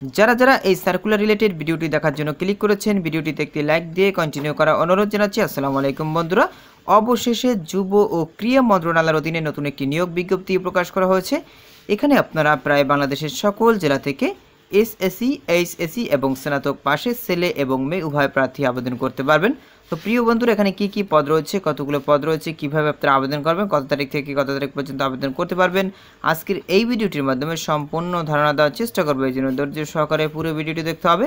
যারা এই circular related ভিডিওটি দেখার জন্য ক্লিক করেছেন, ভিডিওটিতে একটি লাইক দিয়ে কন্টিনিউ করার অনুরোধ জানাচ্ছি। আসসালামু আলাইকুম বন্ধুরা, অবশেষে যুব ও ক্রীড়া মন্ত্রণালয়ের অধীনে নতুন একটি নিয়োগ বিজ্ঞপ্তি প্রকাশ করা হয়েছে। এখানে আপনারা প্রায় বাংলাদেশের সকল জেলা থেকে এসএসসি, এইচএসসি এবং স্নাতক পাশের ছেলে এবং মেয়ে উভয় প্রার্থী আবেদন করতে পারবেন। তো প্রিয় বন্ধুরা, এখানে কি পদ রয়েছে, কতগুলো পদ রয়েছে, কিভাবে আপনারা আবেদন করবেন, কত তারিখ থেকে কত তারিখ পর্যন্ত আবেদন করতে পারবেন, আজকের এই ভিডিওটির মাধ্যমে সম্পূর্ণ ধারণা দেওয়ার চেষ্টা করবো। এই জন্য ধৈর্য সহকারে পুরো ভিডিওটি দেখতে হবে।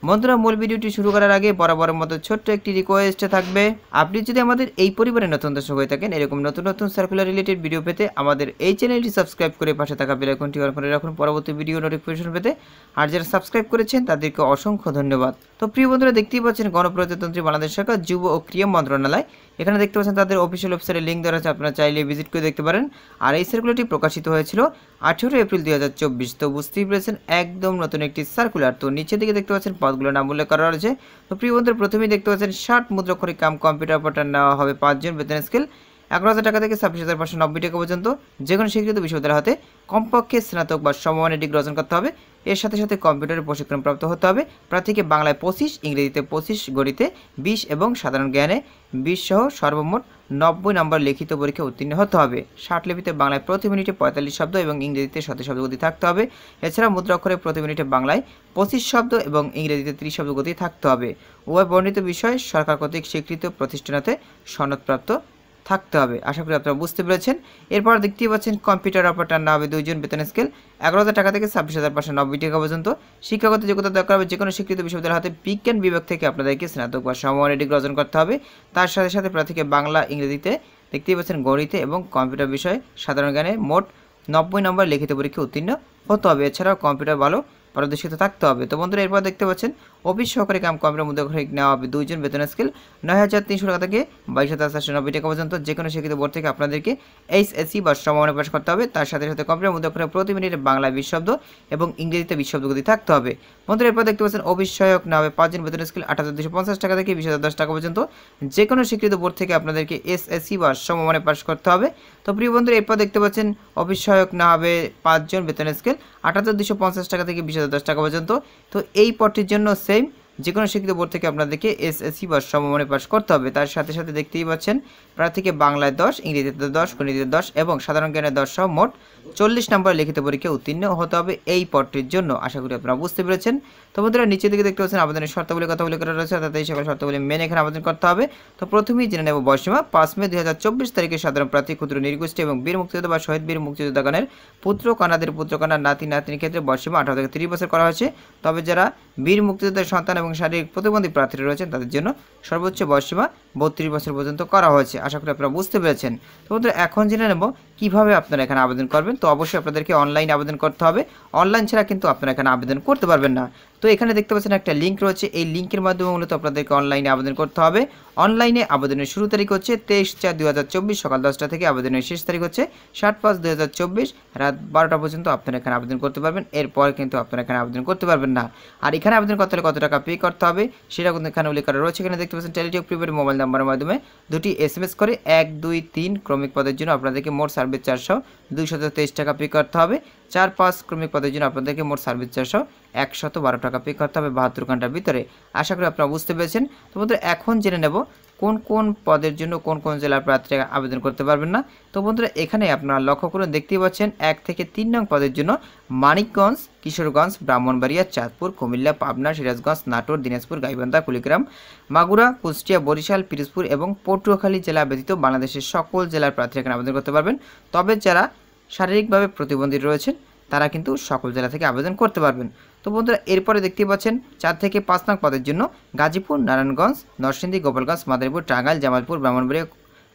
বন্ধুরা, মূল ভিডিওটি শুরু করার আগে বরাবরের মতো ছোট্ট একটি রিকোয়েস্ট থাকবে, আপনি যদি আমাদের এই পরিবারের নতুন দর্শক হয়ে থাকেন, এরকম নতুন নতুন সার্কুলার রিলেটেড ভিডিও পেতে আমাদের এই চ্যানেলটি সাবস্ক্রাইব করে পাশে থাকা বেল আইকনটি অন করে রাখুন পরবর্তী ভিডিও নোটিফিকেশন পেতে। আর যারা সাবস্ক্রাইব করেছেন তাদেরকে অসংখ্য ধন্যবাদ। তো প্রিয় বন্ধুরা, দেখতেই পাচ্ছেন গণপ্রজাতন্ত্রী বাংলাদেশ সরকার যুব ও ক্রীড়া মন্ত্রণালয়, এখানে দেখতে পাচ্ছেন তাদের অফিসিয়াল ওয়েবসাইটে লিঙ্ক দেওয়া আছে, আপনারা চাইলে ভিজিট করে দেখতে পারেন। আর এই সার্কুলারটি প্রকাশিত হয়েছিল 18 এপ্রিল 2024। তো বুঝতেই পেরেছেন একদম নতুন একটি সার্কুলার। তো নিচের দিকে দেখতে পাচ্ছেন পদগুলোর নাম উল্লেখ করা রয়েছে। তো প্রিয় বন্ধুরা, প্রথমেই দেখতে পাচ্ছেন 60 মুদ্রাক্ষরিক কাম কম্পিউটার অপারেটর নেওয়া হবে 5 জন, বেতন স্কেল 11,000 টাকা থেকে 26,590 টাকা পর্যন্ত। যে কোনো স্বীকৃত বিশ্ববিদ্যালয় হতে কমপক্ষে স্নাতক বা সমমানের ডিগ্রি অর্জন করতে হবে। এর সাথে সাথে কম্পিউটারের প্রশিক্ষণ প্রাপ্ত হতে হবে। প্রার্থীকে বাংলায় 25, ইংরেজিতে 25, গণিতে 20 এবং সাধারণ জ্ঞানে 20 সহ সর্বমোট 90 নম্বর লিখিত পরীক্ষা উত্তীর্ণ হতে হবে। 60 লিপিতে বাংলায় প্রতি মিনিটে 45 শব্দ এবং ইংরেজিতে 7 শব্দ গতি থাকতে হবে। এছাড়া মুদ্রাক্ষরে প্রতি মিনিটে বাংলায় 25 শব্দ এবং ইংরেজিতে 30 শব্দ গতি থাকতে হবে। উভয় বর্ণিত বিষয় সরকার কর্তৃক স্বীকৃত প্রতিষ্ঠানতে সনদপ্রাপ্ত থাকতে হবে। আশা করি আপনারা বুঝতে পেরেছেন। এরপর দেখতেই পাচ্ছেন কম্পিউটার অপারেটর না হবে 2 জন, বেতন স্কেল 11,000 টাকা থেকে 26,590 টাকা পর্যন্ত। শিক্ষাগত যোগ্যতা দরকার হবে যে কোনো স্বীকৃত বিশ্ববিদ্যালয় হতে বিজ্ঞান বিভাগ থেকে আপনাদেরকে স্নাতক বা সমমানের ডিগ্রি অর্জন করতে হবে। তার সাথে সাথে প্রার্থীকে বাংলা, ইংরেজিতে দেখতেই পাচ্ছেন গণিতে এবং কম্পিউটার বিষয়ে সাধারণ জ্ঞানে মোট 90 নম্বর লিখিত পরীক্ষা উত্তীর্ণ হতে হবে। এছাড়াও কম্পিউটার ভালো পারদর্শিত থাকতে হবে। তো বন্ধুরা, এরপর দেখতে পাচ্ছেন অফিস সহকারী কাম কম্পিউটার মুদ্রাক্ষরিক নেওয়া হবে 2 জন, বেতন স্কেল 9,300 টাকা থেকে 22,490 টাকা পর্যন্ত। যে কোনো শিক্ষিত বোর্ড থেকে আপনাদেরকে এইচএসসি বা সমমানের পাশ করতে হবে। তার সাথে সাথে কম্পিউটার মুদ্রাক্ষরে প্রতি মিনিটে বাংলায় 20 শব্দ এবং ইংরেজিতে 20 শব্দ গতি থাকতে হবে। বন্ধুরা, এরপর দেখতে পাচ্ছেন অফিস সহায়ক নেওয়া হবে 5 জন, বেতন স্কেল 8,250 টাকা থেকে 20,010 টাকা পর্যন্ত। যে কোনো স্বীকৃত বোর্ড থেকে আপনাদেরকে এসএসসি বা সমমানের পাশ করতে হবে। তো প্রিয় বন্ধুরা, এরপর দেখতে পাচ্ছেন অফিস সহায়ক নেওয়া হবে 5 জন, বেতন স্কেল 8,250 টাকা থেকে 20,010 টাকা পর্যন্ত। তো এই পদটির জন্য সেম, যে কোনো শিক্ষিত বোর্ড থেকে আপনাদেরকে এসএসসি বা সমমানের পাশ করতে হবে। তার সাথে সাথে দেখতেই পাচ্ছেন প্রার্থীকে বাংলায় 10, ইংরেজিতে 10, গণিতে 10 এবং সাধারণ জ্ঞানে 10 সহ মোট 40 নম্বর লিখিত পরীক্ষা উত্তীর্ণ হতে হবে এই পদটির জন্য। আশা করি আপনারা বুঝতে পেরেছেন। তো বন্ধুরা, নিচের দিকে দেখতে পাচ্ছেন আবেদনের শর্তাবলীর কথা উল্লেখ করা রয়েছে, অর্থাৎ এই সকল শর্তাবলী মেনে এখানে আবেদন করতে হবে। তো প্রথমেই জেনে নেব বয়সীমা। 5 মে 2024 তারিখে সাধারণ প্রার্থী, ক্ষুদ্র নৃগোষ্ঠী এবং বীর মুক্তিযোদ্ধা বা শহীদ বীর মুক্তিযোদ্ধাগণের পুত্র কন্যাদের পুত্রকন্যা নাতি নাতনির ক্ষেত্রে বয়সীমা 18 থেকে 30 বছর করা হয়েছে। তবে যারা বীর মুক্তিযোদ্ধার সন্তান এবং শারীরিক প্রতিবন্ধী প্রার্থীরা রয়েছেন তাদের জন্য সর্বোচ্চ বয়সীমা 32 বছর পর্যন্ত করা হয়েছে। আশা করি আপনারা বুঝতে পেরেছেন। তো বন্ধুরা, এখন জেনে নেব কিভাবে আপনারা এখানে আবেদন করবেন। তো অবশ্যই আপনাদেরকে অনলাইন আবেদন করতে হবে। অনলাইন ছাড়া কিন্তু আপনারা এখানে আবেদন করতে পারবেন না। তো এখানে দেখতে পাচ্ছেন একটা লিঙ্ক রয়েছে, এই লিঙ্কের মাধ্যমে মূলত আপনাদেরকে অনলাইনে আবেদন করতে হবে। অনলাইনে আবেদনের শুরু তারিখ হচ্ছে 23/4/2024 সকাল 10টা থেকে, আবেদনের শেষ তারিখ হচ্ছে 7/5/2024 রাত 12টা পর্যন্ত আপনারা এখানে আবেদন করতে পারবেন। এরপর কিন্তু আপনারা এখানে আবেদন করতে পারবেন না। আর এখানে আবেদন করতে হলে কত টাকা পে করতে হবে সেটা কিন্তু এখানে উল্লেখ করা রয়েছে। এখানে দেখতে পাচ্ছেন টেলিটক প্রিপেড মোবাইল নাম্বারের মাধ্যমে 2টি SMS করে 1, 2, 3 ক্রমিক পদের জন্য আপনাদেরকে মোট সার্ভিস 423 টাকা পে করতে হবে। 4, 5 ক্রমিক পদের জন্য আপনাদেরকে মোট সার্ভিস 112 টাকা পে করতে হবে 72 ঘন্টার ভিতরে। আশা করি আপনারা বুঝতে পেরেছেন। তো বন্ধুরা, এখন জেনে নেব কোন কোন পদের জন্য কোন কোন জেলার প্রার্থীরা আবেদন করতে পারবেন না। তো বন্ধুরা, এখানে আপনারা লক্ষ্য করুন, দেখতেই পাচ্ছেন 1 থেকে 3 নং পদের জন্য মানিকগঞ্জ, কিশোরগঞ্জ, ব্রাহ্মণবাড়িয়া, চাঁদপুর, কুমিল্লা, পাবনা, সিরাজগঞ্জ, নাটোর, দিনাজপুর, গাইবান্ধা, কুড়িগ্রাম, মাগুরা, কুষ্টিয়া, বরিশাল, পিরোজপুর এবং পটুয়াখালী জেলা ব্যতীত বাংলাদেশের সকল জেলার প্রার্থীরা এখানে আবেদন করতে পারবেন। তবে যারা শারীরিকভাবে প্রতিবন্ধী রয়েছেন তারা কিন্তু সকল জেলা থেকে আবেদন করতে পারবেন। তো বন্ধুরা, এরপরে দেখতেই পাচ্ছেন 4 থেকে 5 নং পদের জন্য গাজীপুর, নারায়ণগঞ্জ, নরসিংদী, গোপালগঞ্জ, মাদারীপুর, টাঙ্গাইল, জামালপুর, ব্রাহ্মণবাড়িয়া,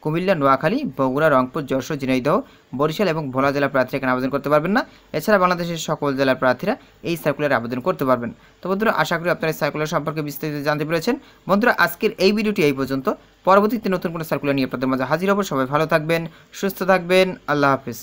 কুমিল্লা, নোয়াখালী, বগুড়া, রংপুর, যশোর, ঝিনাইদহ, বরিশাল এবং ভোলা জেলার প্রার্থীরা এখানে আবেদন করতে পারবেন না। এছাড়া বাংলাদেশের সকল জেলার প্রার্থীরা এই সার্কুলারে আবেদন করতে পারবেন। তো বন্ধুরা, আশা করি আপনারা এই সার্কুলার সম্পর্কে বিস্তারিত জানতে পেরেছেন। বন্ধুরা, আজকের এই ভিডিওটি এই পর্যন্ত। পরবর্তীতে নতুন কোনো সার্কুলার নিয়ে আপনাদের মাঝে হাজির হব। সবাই ভালো থাকবেন, সুস্থ থাকবেন। আল্লাহ হাফেজ।